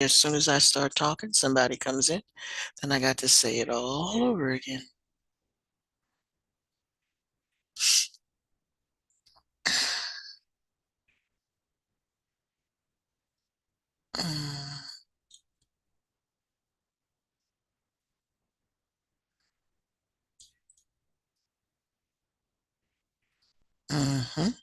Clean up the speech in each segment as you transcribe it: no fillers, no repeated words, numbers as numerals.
as soon as I start talking, somebody comes in, then I got to say it all over again. Mm, mhm,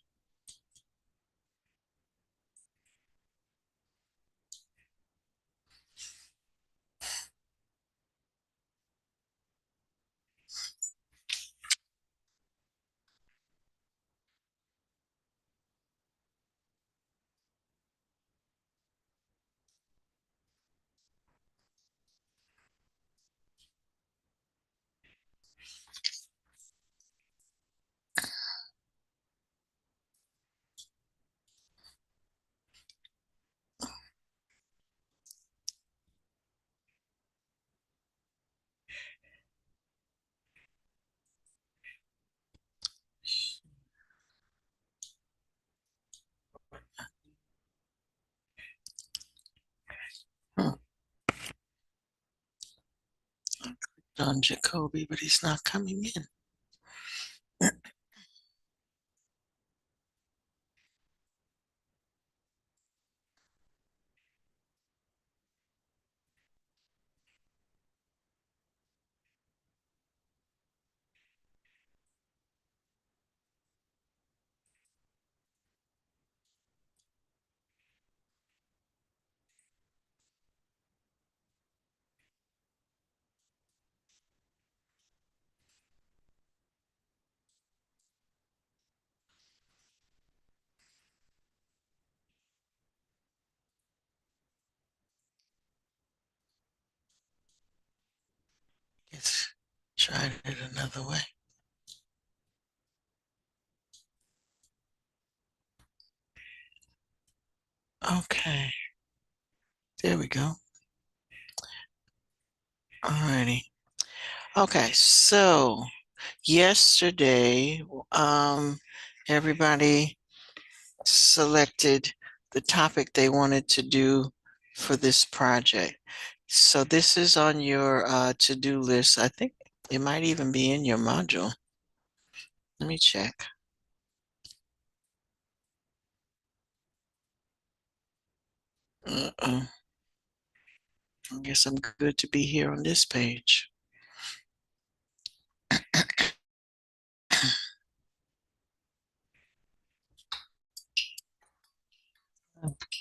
hmm. On Jacoby, but he's not coming in. Let's try it another way. Okay, there we go. Alrighty. Okay, so yesterday, um, everybody selected the topic they wanted to do for this project. So this is on your to-do list. I think it might even be in your module. Let me check. Uh-oh. I guess I'm good to be here on this page.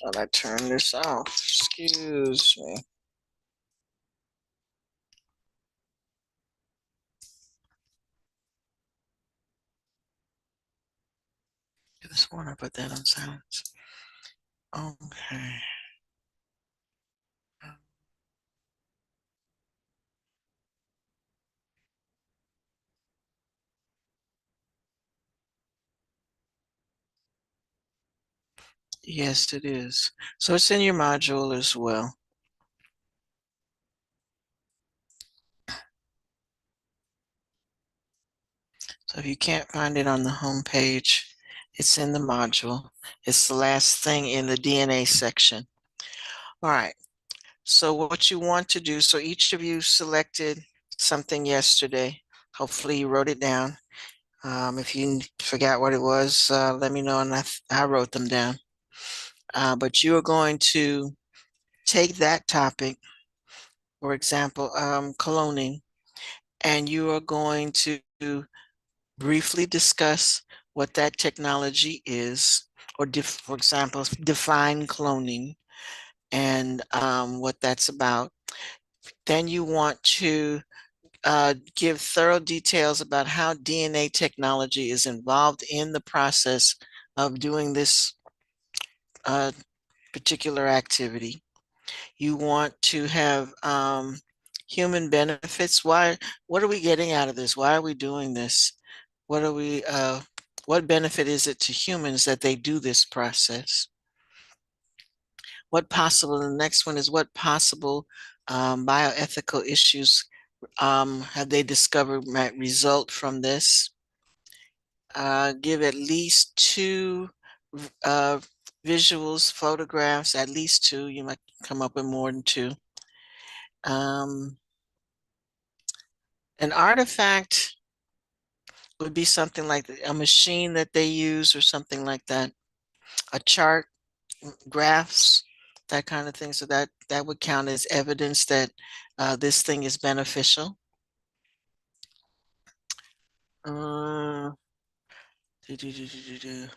Thought I turned this off. Excuse me. I just want to put that on silence. Okay. Yes, it is. So it's in your module as well. So if you can't find it on the home page, it's in the module. It's the last thing in the DNA section. All right. So what you want to do, so each of you selected something yesterday. Hopefully you wrote it down. If you forgot what it was, let me know and I wrote them down. But you are going to take that topic, for example, cloning, and you are going to briefly discuss what that technology is, or for example, define cloning and what that's about. Then you want to give thorough details about how DNA technology is involved in the process of doing this uh, particular activity. You want to have human benefits. Why? What are we getting out of this? Why are we doing this? What are we? What benefit is it to humans that they do this process? What possible? The next one is what possible bioethical issues have they discovered might result from this? Give at least two uh, visuals, photographs, at least two. You might come up with more than two. An artifact would be something like a machine that they use or something like that. A chart, graphs, that kind of thing. So that would count as evidence that this thing is beneficial. Uh, do, do, do, do, do, do.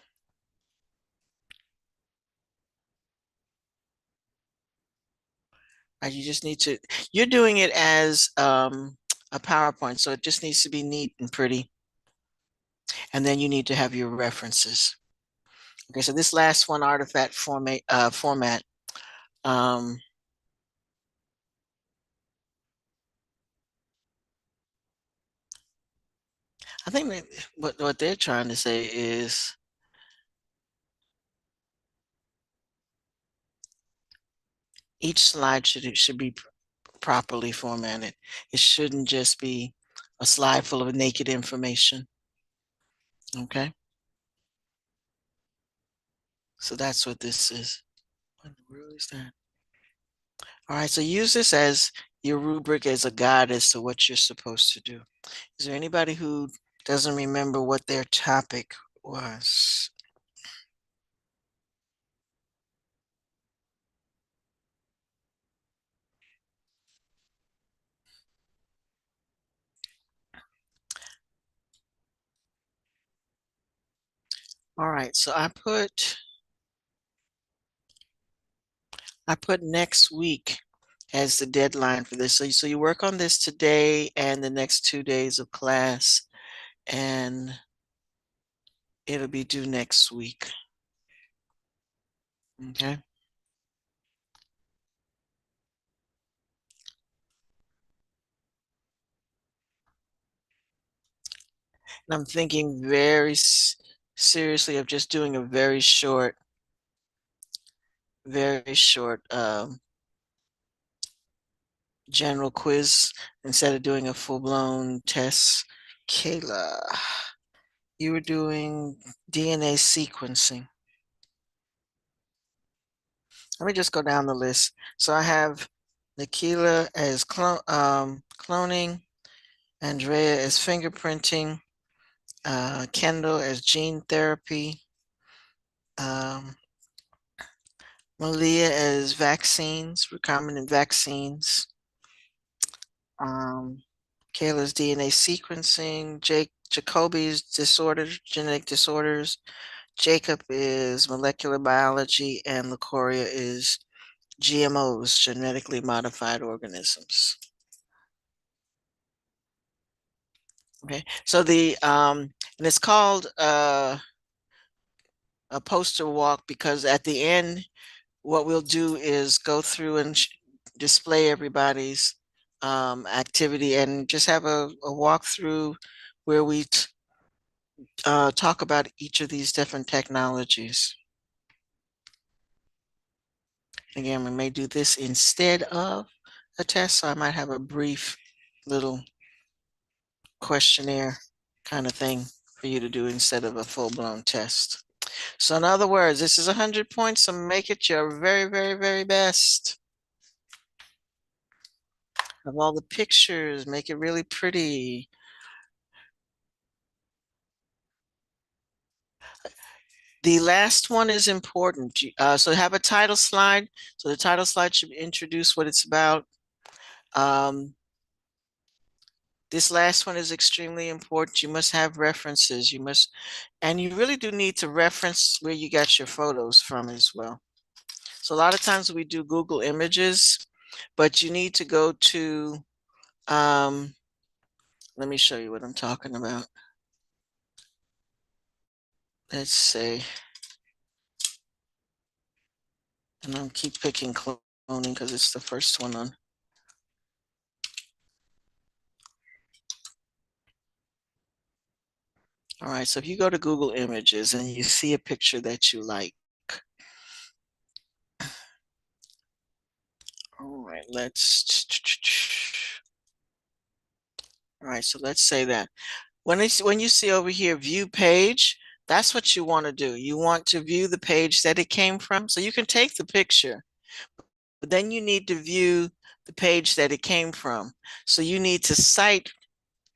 You just need to, you're doing it as a PowerPoint, so it just needs to be neat and pretty. And then you need to have your references. Okay, so this last one, artifact format. Um, I think that what they're trying to say is each slide should be properly formatted. It shouldn't just be a slide full of naked information. Okay, so that's what this is. What in the world is that? All right, so use this as your rubric as a guide as to what you're supposed to do. Is there anybody who doesn't remember what their topic was? All right, so I put next week as the deadline for this. So you work on this today and the next 2 days of class, and it'll be due next week. Okay. And I'm thinking very seriously of just doing a very short general quiz instead of doing a full-blown test. Kayla, you were doing DNA sequencing. Let me just go down the list. So I have Nikila as cloning, Andrea as fingerprinting, Kendall as gene therapy, um, Malia as vaccines, recombinant vaccines, um, Kayla's DNA sequencing, Jacoby's genetic disorders, Jacob is molecular biology, and Lacoria is GMOs, genetically modified organisms. Okay, so and it's called a poster walk because at the end, what we'll do is go through and display everybody's activity and just have a walkthrough where we talk about each of these different technologies. Again, we may do this instead of a test, so I might have a brief little questionnaire kind of thing for you to do instead of a full-blown test. So in other words, this is 100 points, so make it your very, very, very best. Of all the pictures, make it really pretty. The last one is important. So have a title slide. So the title slide should introduce what it's about. Um, this last one is extremely important. You must have references. And you really do need to reference where you got your photos from as well. So a lot of times we do Google Images, but you need to go to, let me show you what I'm talking about. Let's say, and I'll keep picking cloning because it's the first one on. All right, so if you go to Google Images and you see a picture that you like, all right, all right, so let's say that when you see over here, view page, That's what you want to do. You want to view the page that it came from. So you can take the picture, but then you need to view the page that it came from. So you need to cite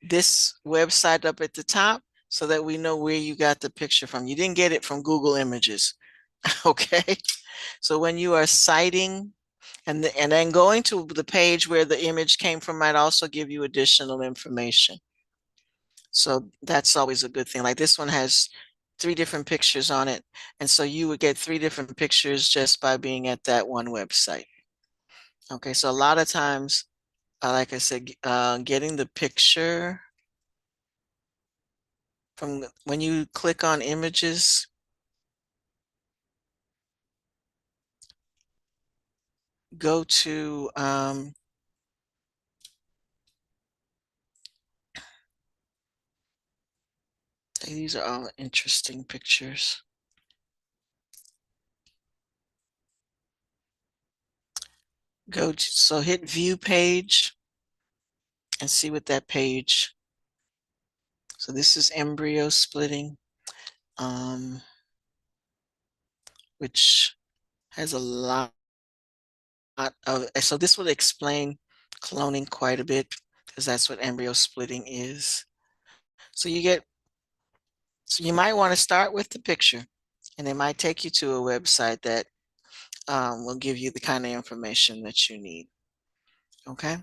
this website up at the top so that we know where you got the picture from. You didn't get it from Google Images. Okay. So when you are citing and then going to the page where the image came from might also give you additional information. So that's always a good thing. Like this one has three different pictures on it. And so you would get three different pictures just by being at that one website. Okay, so a lot of times, like I said, getting the picture from when you click on images, go to these are all interesting pictures. So hit view page and see what that page. So this is embryo splitting, which has a lot of, so this will explain cloning quite a bit because that's what embryo splitting is. So so you might want to start with the picture and it might take you to a website that will give you the kind of information that you need. Okay.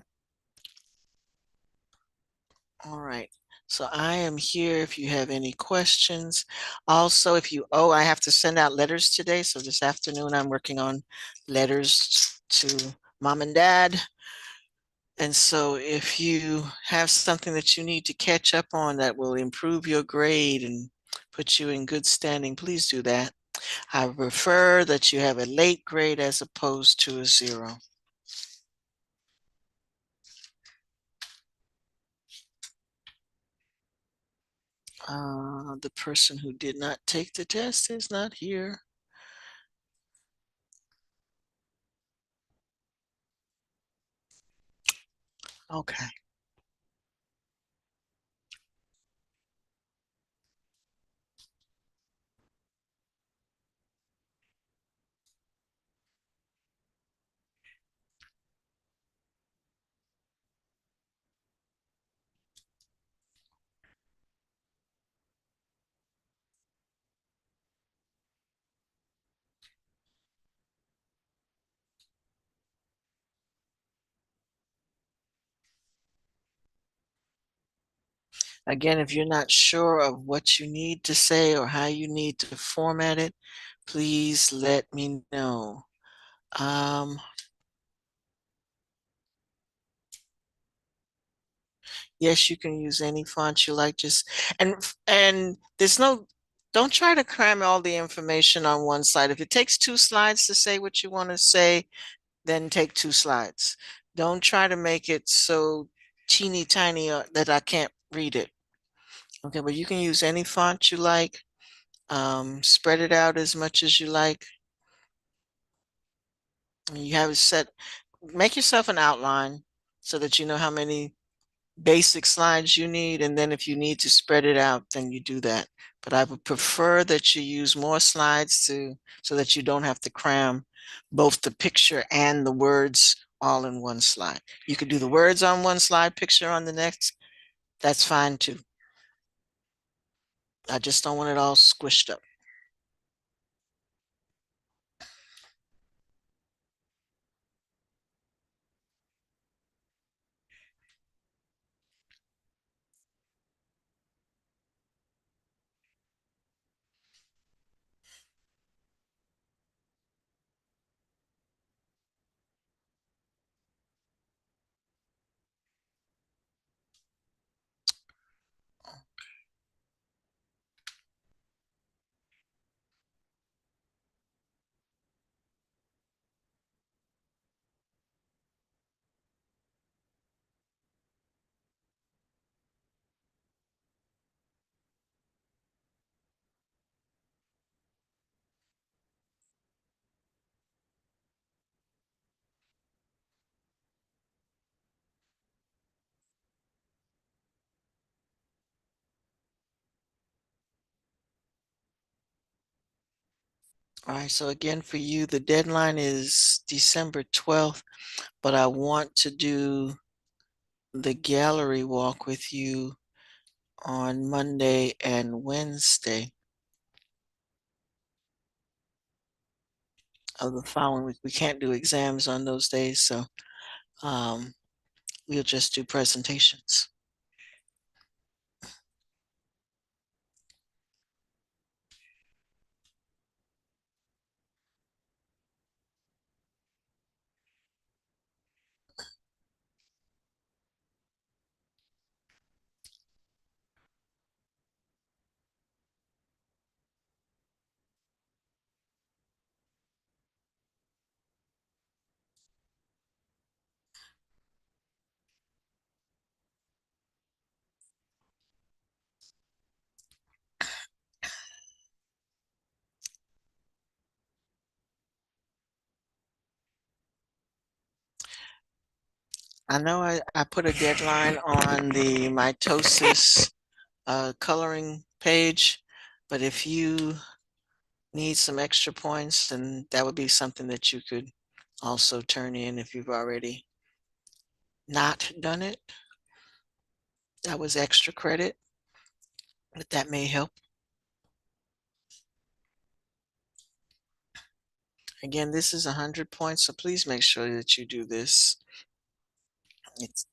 All right. So I am here if you have any questions. Also, I have to send out letters today. So this afternoon I'm working on letters to mom and dad. And so if you have something that you need to catch up on that will improve your grade and put you in good standing, please do that. I prefer that you have a late grade as opposed to a 0. The person who did not take the test is not here. Okay. Again, if you're not sure of what you need to say or how you need to format it, please let me know. Um, yes, you can use any font you like. And don't try to cram all the information on one slide. If it takes 2 slides to say what you want to say, then take 2 slides. Don't try to make it so teeny tiny that I can't read it. Okay, but you can use any font you like. Spread it out as much as you like. You have it set, make yourself an outline so that you know how many basic slides you need. And then if you need to spread it out, then you do that. But I would prefer that you use more slides so that you don't have to cram both the picture and the words all in one slide. You could do the words on one slide, picture on the next. That's fine too. I just don't want it all squished up. All right, so again, for you, the deadline is December 12th, but I want to do the gallery walk with you on Monday and Wednesday of the following week. We can't do exams on those days, so um, we'll just do presentations. I know I put a deadline on the mitosis coloring page, but if you need some extra points, then that would be something that you could also turn in if you've already not done it. That was extra credit, but that may help. Again, this is 100 points, so please make sure that you do this. It's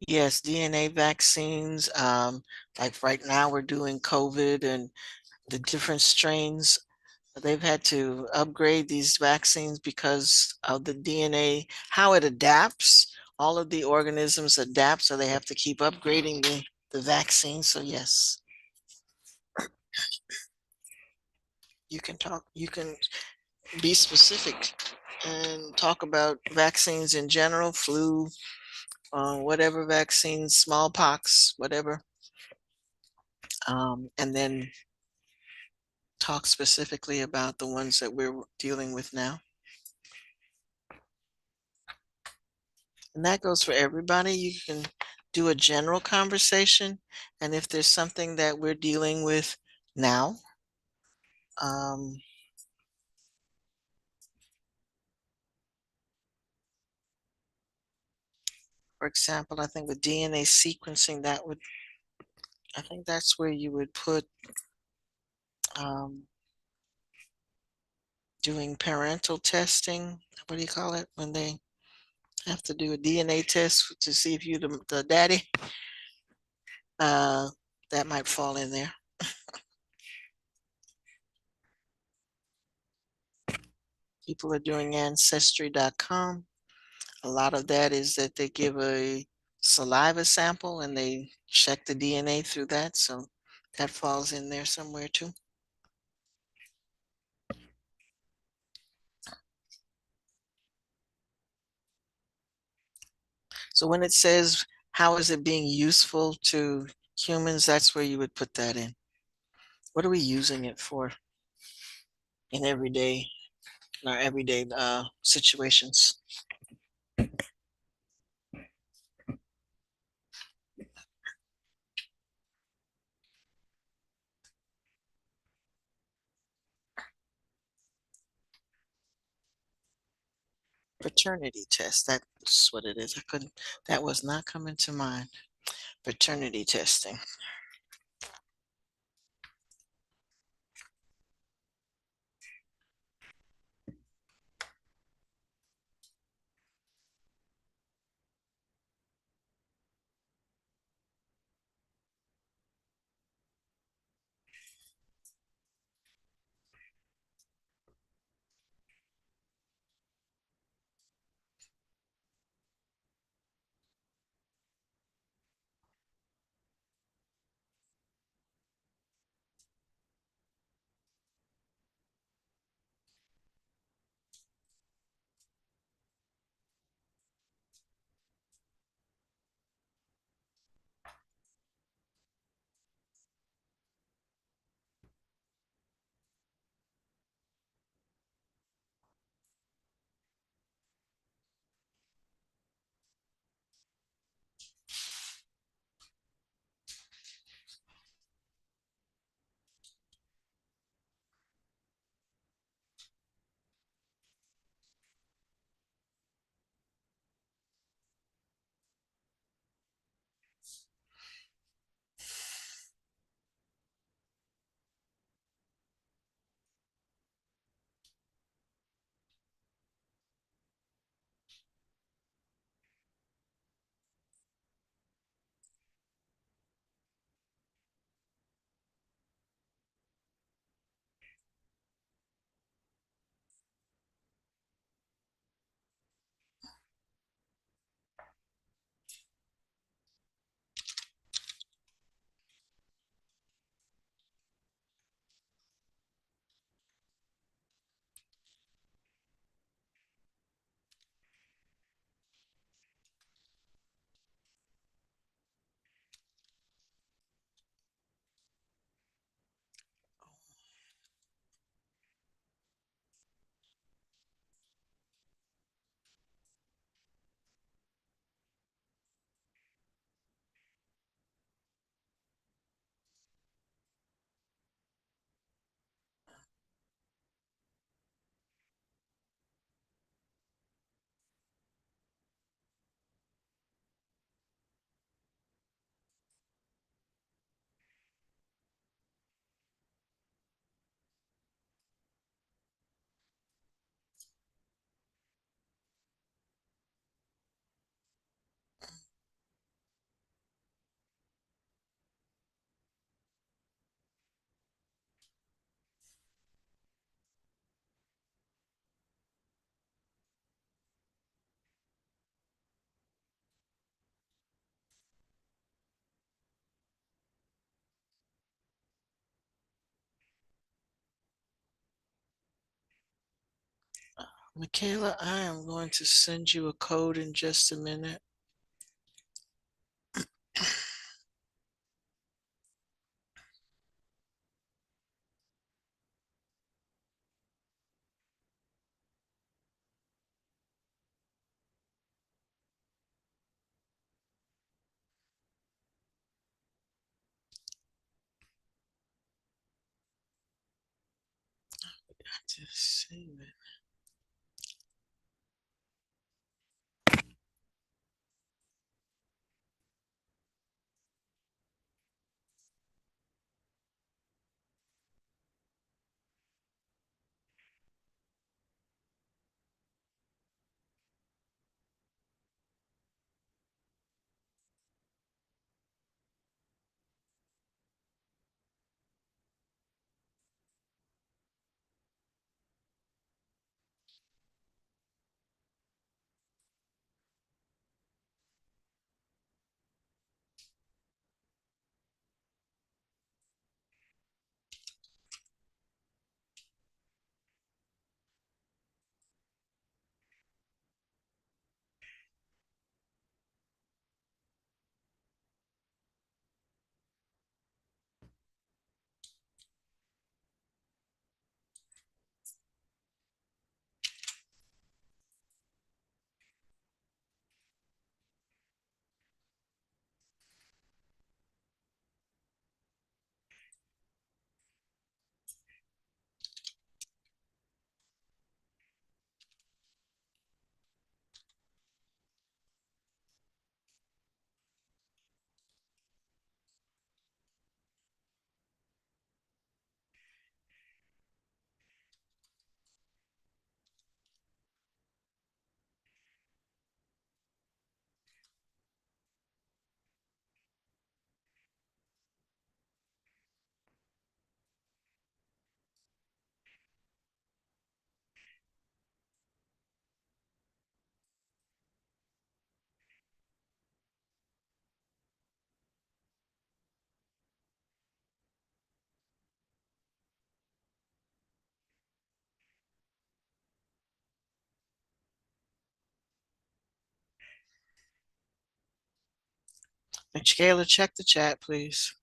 yes, DNA vaccines. Like right now, we're doing COVID and the different strains. They've had to upgrade these vaccines because of the DNA, how it adapts. All of the organisms adapt, so they have to keep upgrading the vaccine. So yes, you can be specific and talk about vaccines in general, flu, whatever vaccines, smallpox, whatever, and then talk specifically about the ones that we're dealing with now. And that goes for everybody. You can do a general conversation. And if there's something that we're dealing with now, um, for example, I think with DNA sequencing, I think that's where you would put um, doing parental testing. What do you call it? When they have to do a DNA test to see if you're the daddy. Uh, that might fall in there. People are doing ancestry.com. A lot of that is that they give a saliva sample and they check the DNA through that. So that falls in there somewhere too. So when it says, how is it being useful to humans? That's where you would put that in. What are we using it for in in our everyday situations? Paternity test. That's what it is. That was not coming to mind. Paternity testing. Michaela, I am going to send you a code in just a minute. Just save it. Michaela, check the chat, please.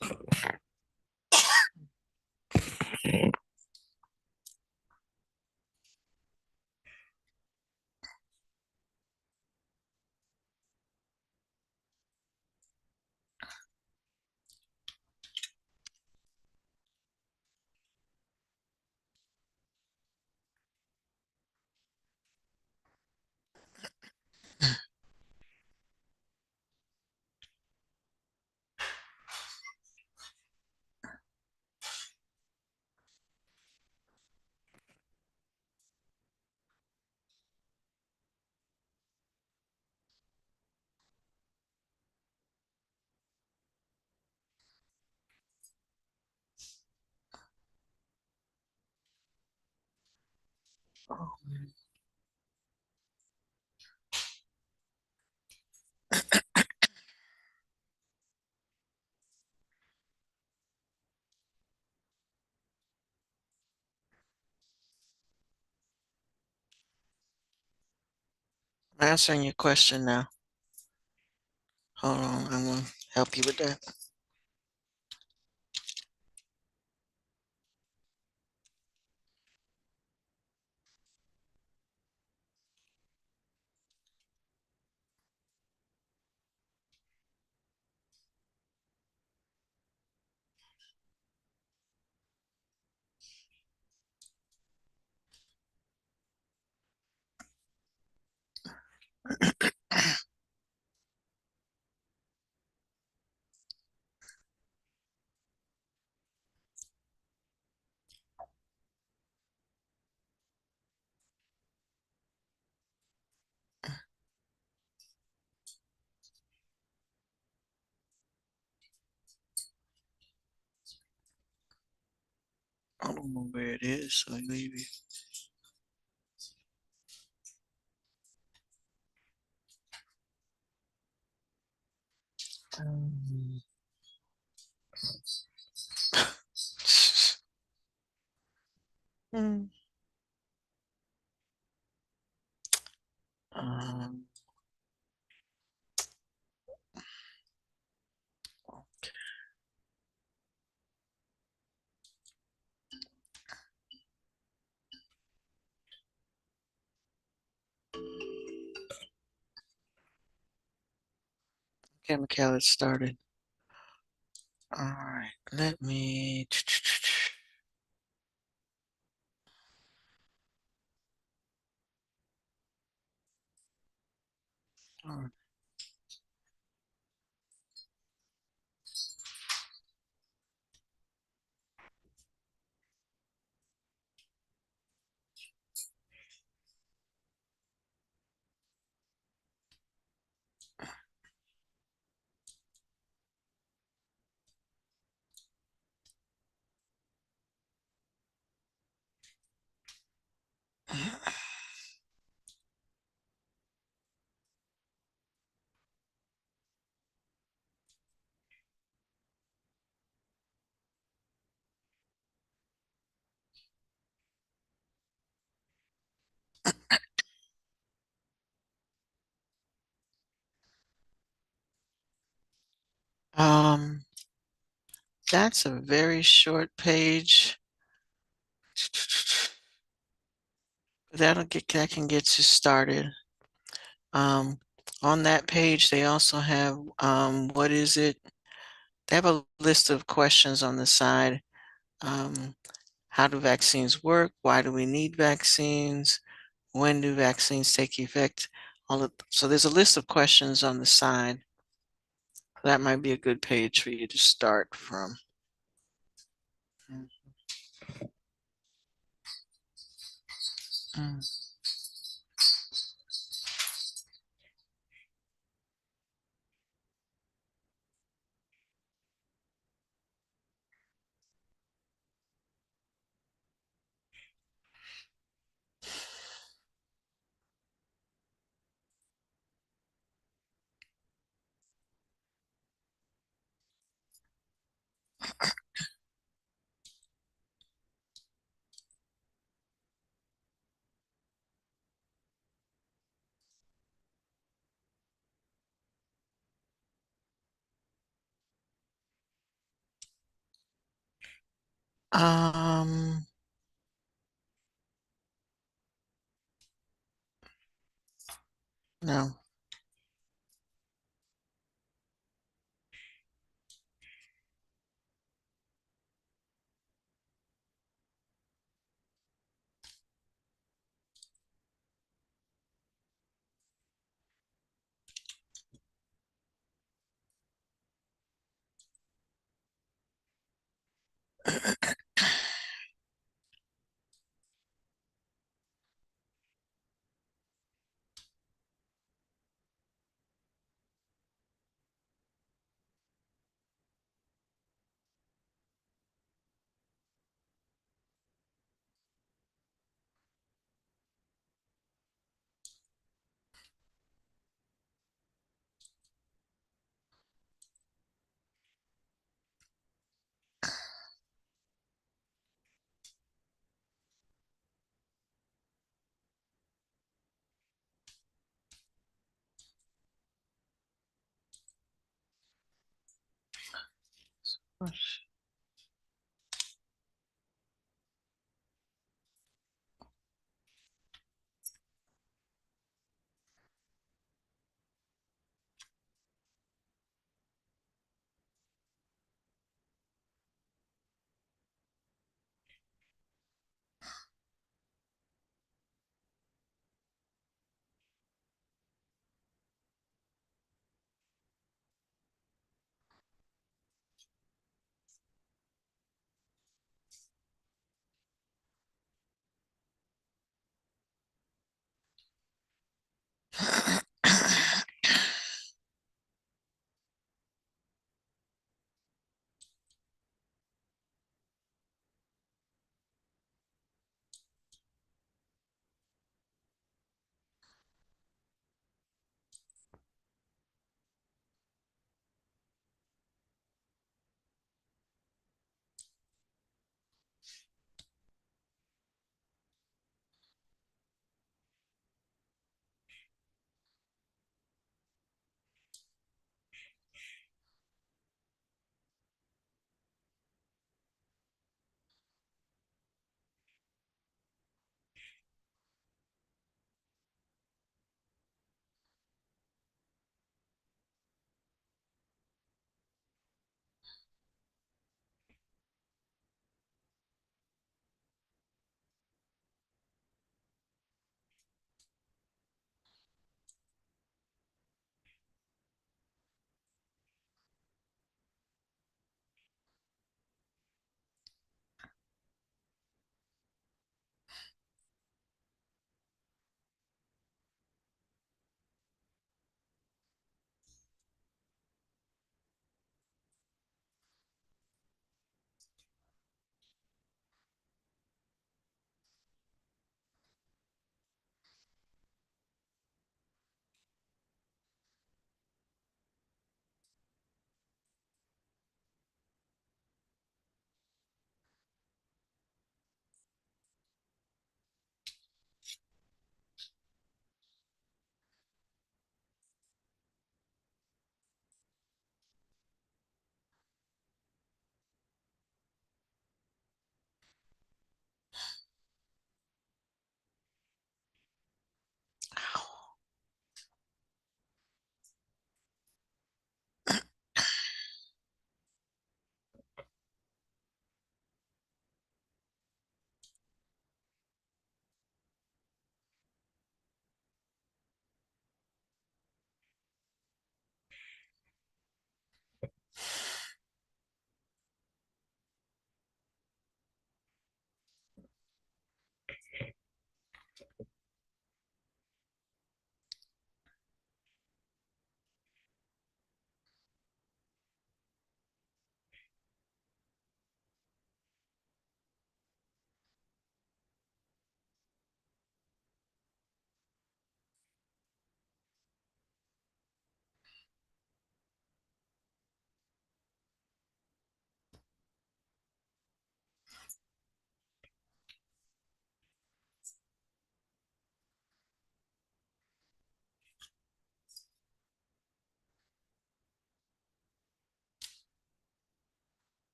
I'm answering your question now. Hold on, I'm gonna help you with that. I don't know where it is, so maybe. Um, hmm. Um, okay, Mikhail, it started. All right, let me. All right. Um, that's a very short page. That can get you started. Um, on that page, they also have what is it? They have a list of questions on the side. Um, how do vaccines work? Why do we need vaccines? When do vaccines take effect? So there's a list of questions on the side. That might be a good page for you to start from. Mm. Um, no.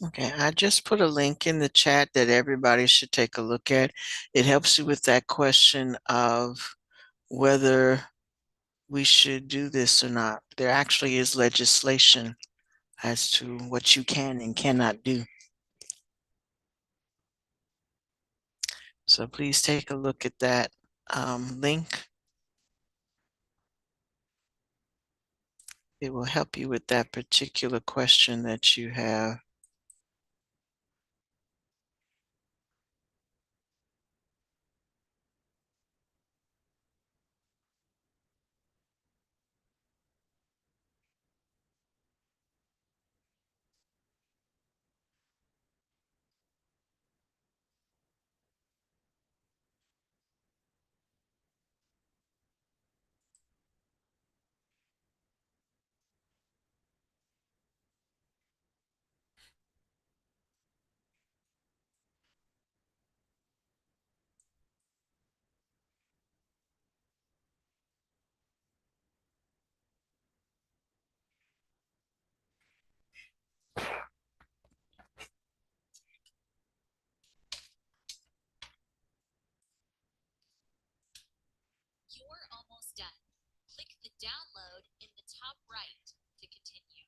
Okay, I just put a link in the chat that everybody should take a look at. It helps you with that question of whether we should do this or not. There actually is legislation as to what you can and cannot do. So please take a look at that link. It will help you with that particular question that you have. You're almost done. Click the download in the top right to continue.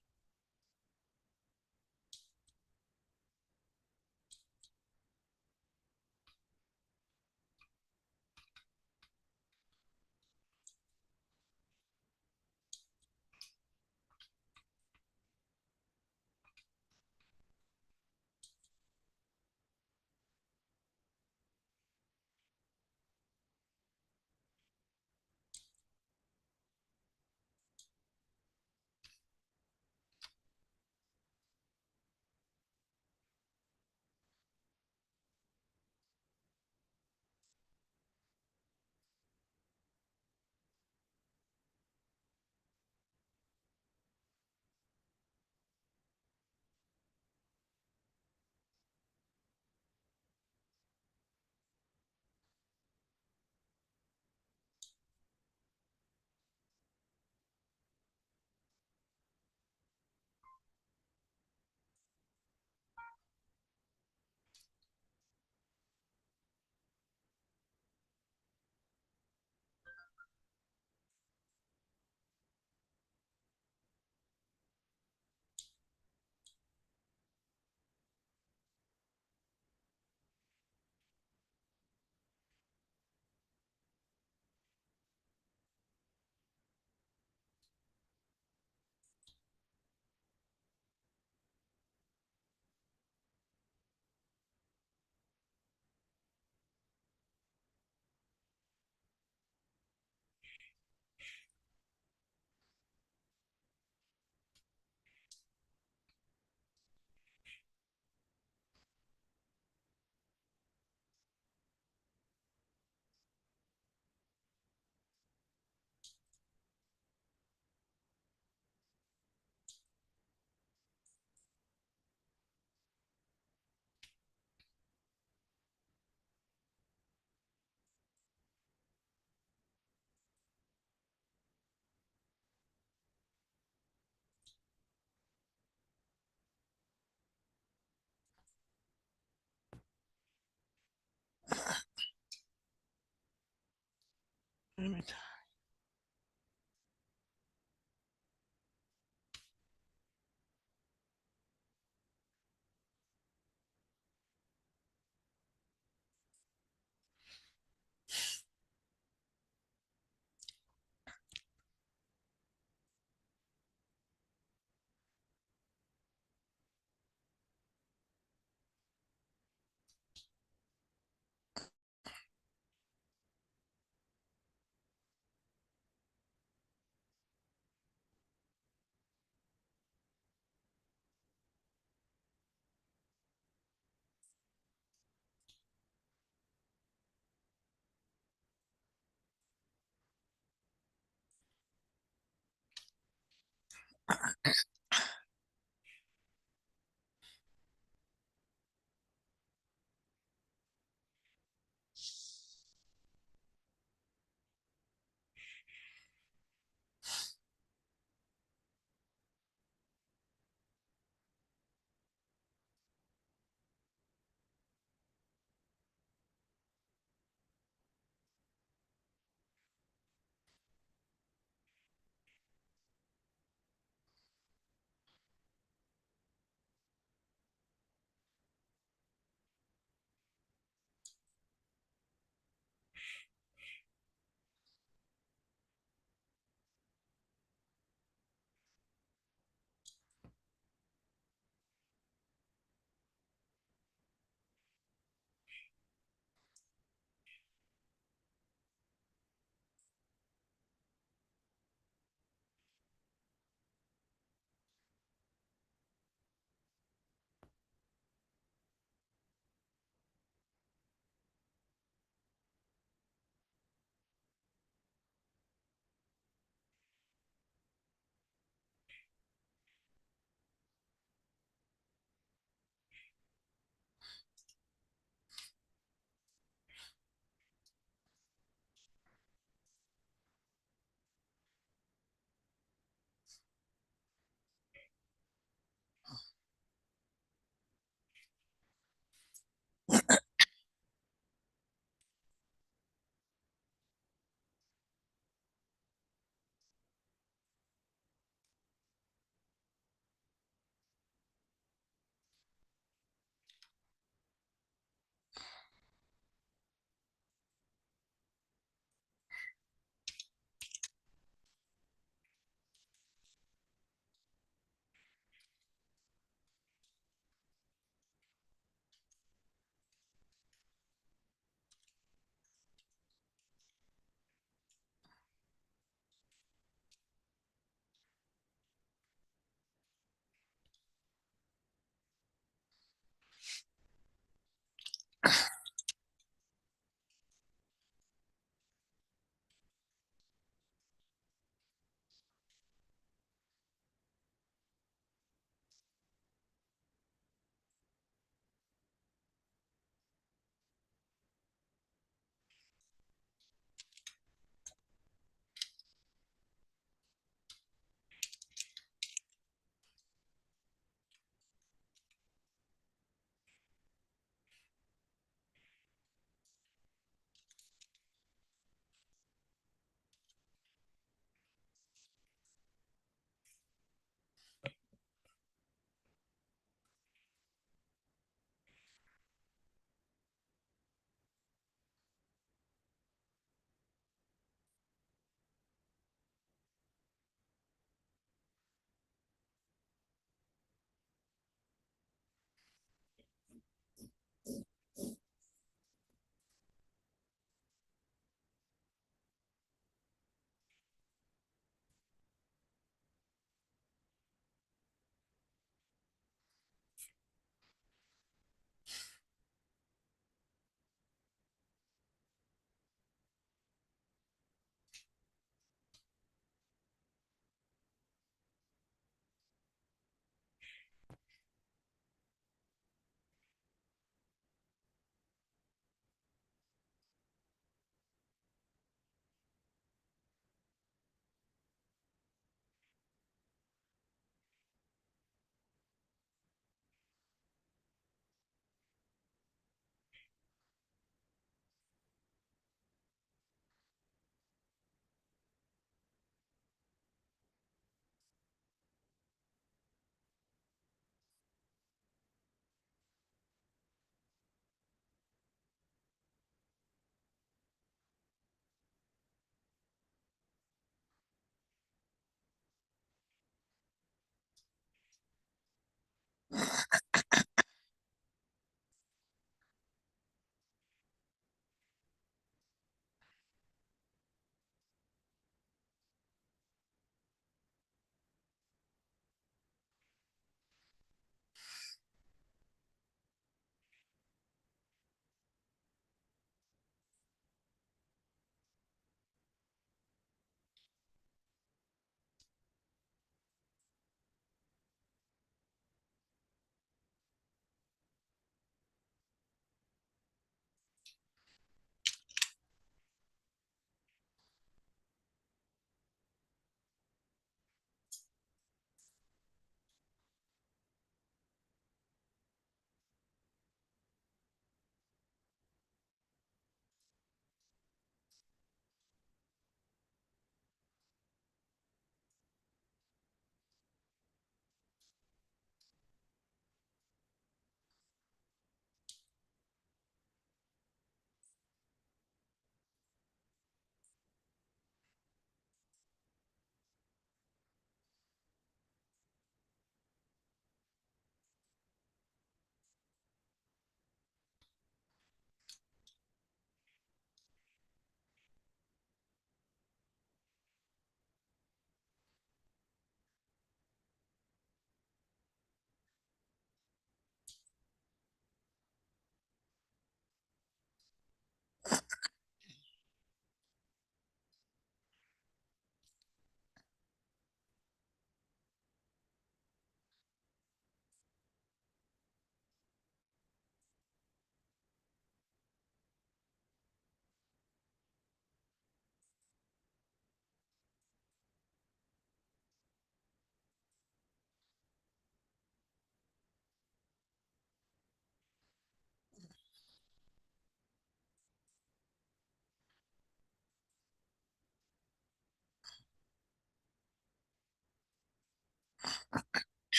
minute.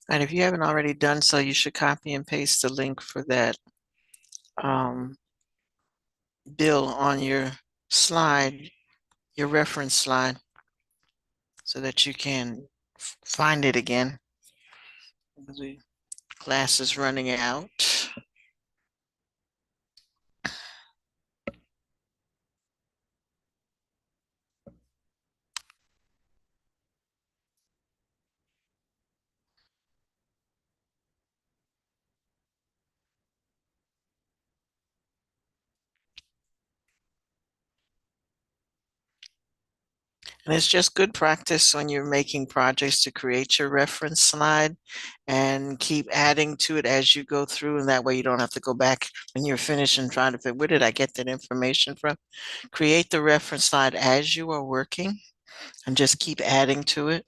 And if you haven't already done so, you should copy and paste the link for that bill on your slide, your reference slide, so that you can find it again. The class is running out. And it's just good practice when you're making projects to create your reference slide and keep adding to it as you go through. And that way you don't have to go back when you're finished and try to figure, where did I get that information from? Create the reference slide as you are working and just keep adding to it.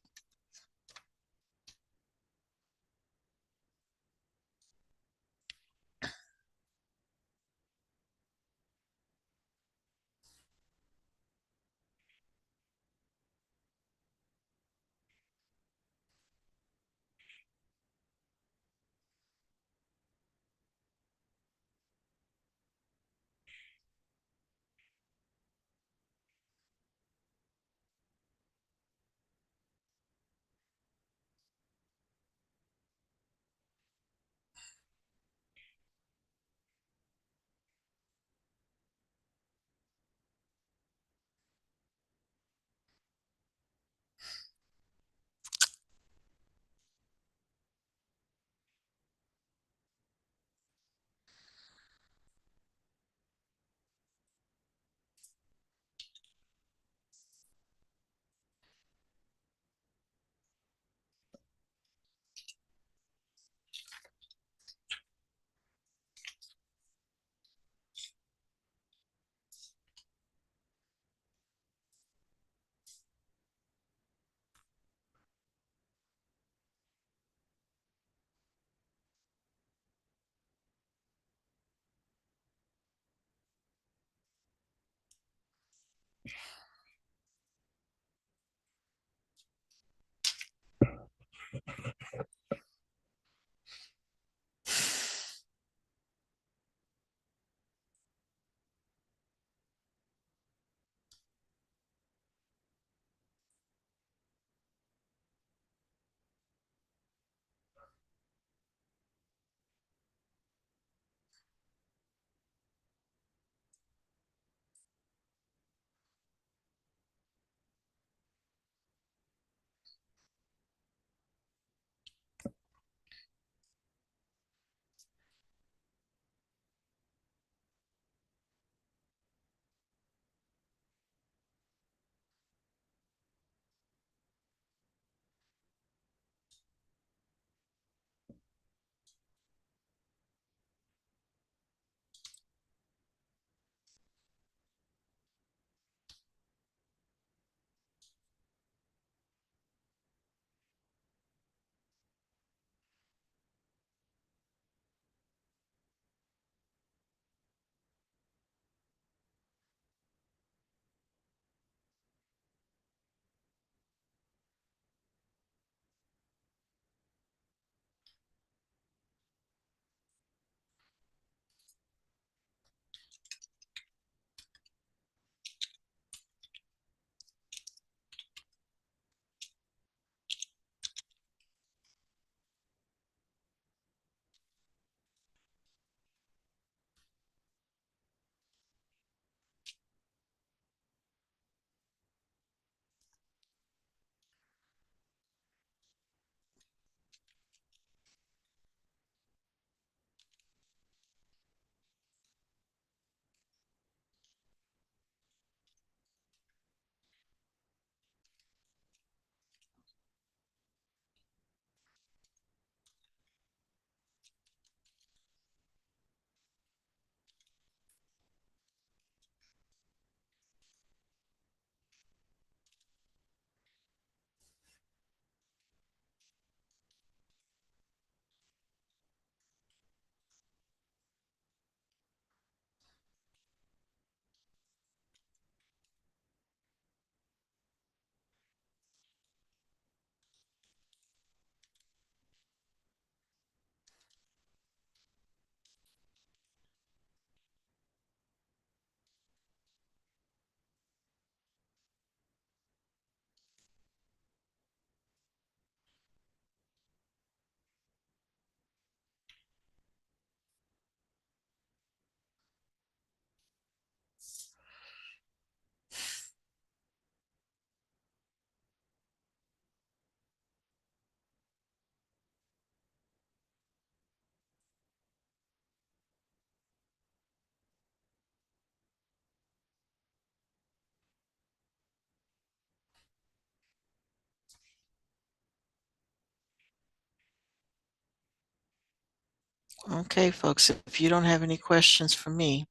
Okay, folks, if you don't have any questions for me,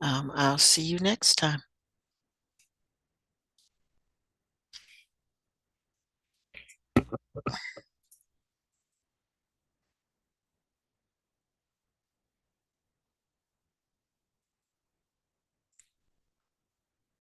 I'll see you next time.